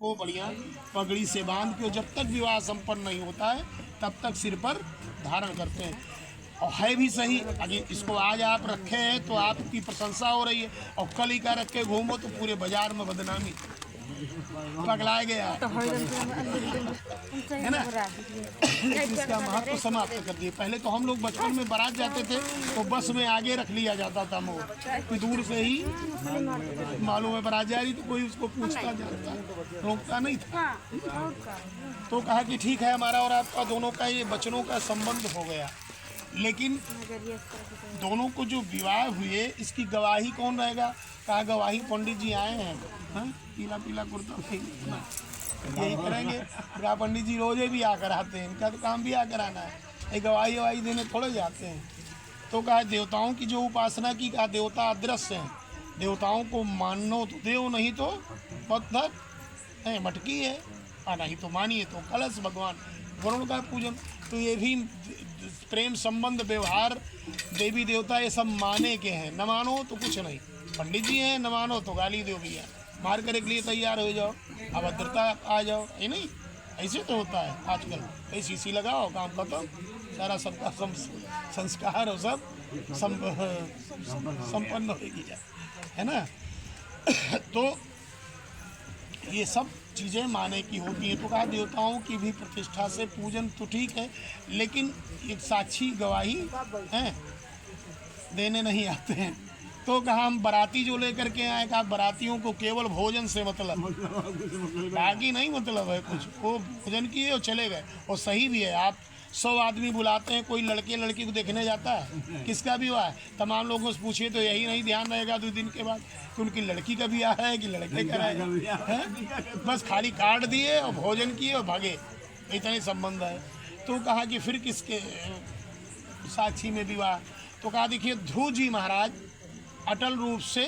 को बढ़िया पगड़ी से बांध के, जब तक विवाह संपन्न नहीं होता है तब तक सिर पर धारण करते हैं। और है भी सही, अगर इसको आज आप रखे हैं तो आपकी प्रशंसा हो रही है, और कल ही का रख के घूमो तो पूरे बाजार में बदनामी, पगलाए गया है ना। इसका महत्व समाप्त कर दिए। पहले तो हम लोग बचपन में बारात जाते थे तो बस में आगे रख लिया जाता था मोर, कि दूर से ही मालूम है बारात जा रही, तो कोई उसको पूछता जाता, रोकता नहीं था। तो कहा कि ठीक है, हमारा और आपका दोनों का ये बचनों का संबंध हो गया, लेकिन दोनों को जो विवाह हुए इसकी गवाही कौन रहेगा? कहा गवाही पंडित जी आए हैं, हाँ? पीला पीला कुर्ता यही करेंगे। कहा पंडित जी रोजे भी आकर आते हैं, इनका तो काम भी आकर आना है, ये गवाही ववाही देने थोड़े जाते हैं। तो कहा देवताओं की जो उपासना की, कहा देवता अदृश्य हैं, देवताओं को मानो तो देव, नहीं तो पत्थर है, मटकी है, और नहीं तो मानिए तो कलश भगवान वरुण का पूजन। तो ये भी प्रेम संबंध व्यवहार देवी देवता ये सब माने के हैं, न मानो तो कुछ नहीं। पंडित जी हैं, न मानो तो गाली दो भैया, मार करने के लिए तैयार हो जाओ, अभद्रता आ जाओ, ये नहीं, ऐसे तो होता है आजकल। ऐसी शीशी लगाओ, काम खत्म, सारा सबका संस्कार और सब संपन्न हो गया, है ना। तो ये सब चीज़ें माने की होती हैं। तो कहा देवताओं की भी प्रतिष्ठा से पूजन तो ठीक है, लेकिन एक साक्षी गवाही हैं देने नहीं आते हैं। तो कहा हम बाराती जो लेकर के आए, कहा बारातियों को केवल भोजन से मतलब, बाकी नहीं मतलब है कुछ, वो भोजन किए और चले गए। और सही भी है, आप 100 आदमी बुलाते हैं, कोई लड़के लड़की को देखने जाता है, किसका भी हुआ है, तमाम लोगों से पूछिए तो यही नहीं ध्यान रहेगा 2 दिन के बाद कि उनकी लड़की का भी आ रहा है कि लड़के का है। बस खाली कार्ड दिए और भोजन किए और भागे, इतने संबंध है। तो कहा कि फिर किसके साक्षी में विवाह? तो कहा देखिए ध्रुव जी महाराज अटल रूप से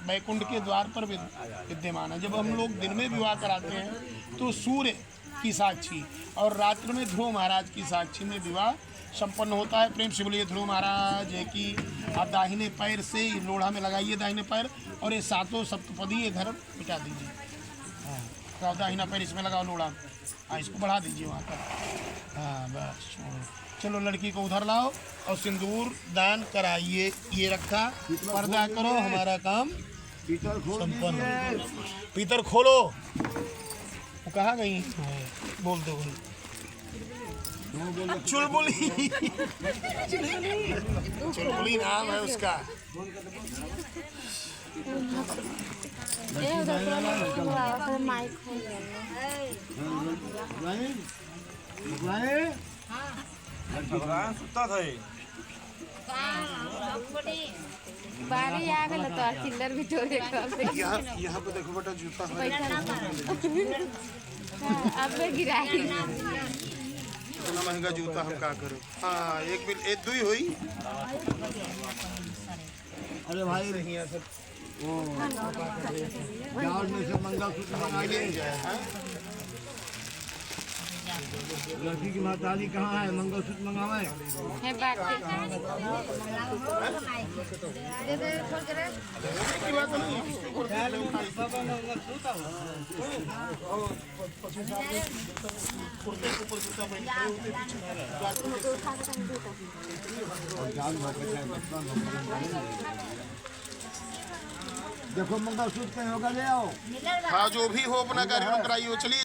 वैकुंठ के द्वार पर विद्यमान है। जब हम लोग दिन में विवाह कराते हैं तो सूर्य की साक्षी और रात्रि में ध्रुव महाराज की साक्षी में विवाह संपन्न होता है। प्रेम से बोलिए ध्रुव महाराज है कि आप दाहिने पैर से लोढ़ा में लगाइए दाहिने पैर, और ये 7 सप्तपदी ये घर मिटा दीजिए। हाँ, तो दाहिना पैर इसमें लगाओ लोढ़ा, हाँ इसको बढ़ा दीजिए वहाँ पर। हाँ बस, चलो लड़की को उधर लाओ और सिंदूर दान कराइए। ये रखा, पर्दा करो, हमारा काम संपन्न। पीतर खोलो, वो कहाँ गई? बोल दो चुलबुली, चुलबुली नाम है उसका। बारी आ गल तो चिल्लर भी चोरे यहाँ पे देखो बेटा जूता अब गिराई, इतना महंगा जूता हम क्या करें। हाँ एक बिल एक दुई हुई। अरे भाई नहीं है सब जाओ में से मंगलसूत्र मंगाइए। लड़की की माताजी कहाँ है? मंगलसूत्र मंगावे है बात देखो मंगलसूत्र कहीं होगा ले आओ। हाँ जो भी हो अपना कार्य कराइए। चलिए।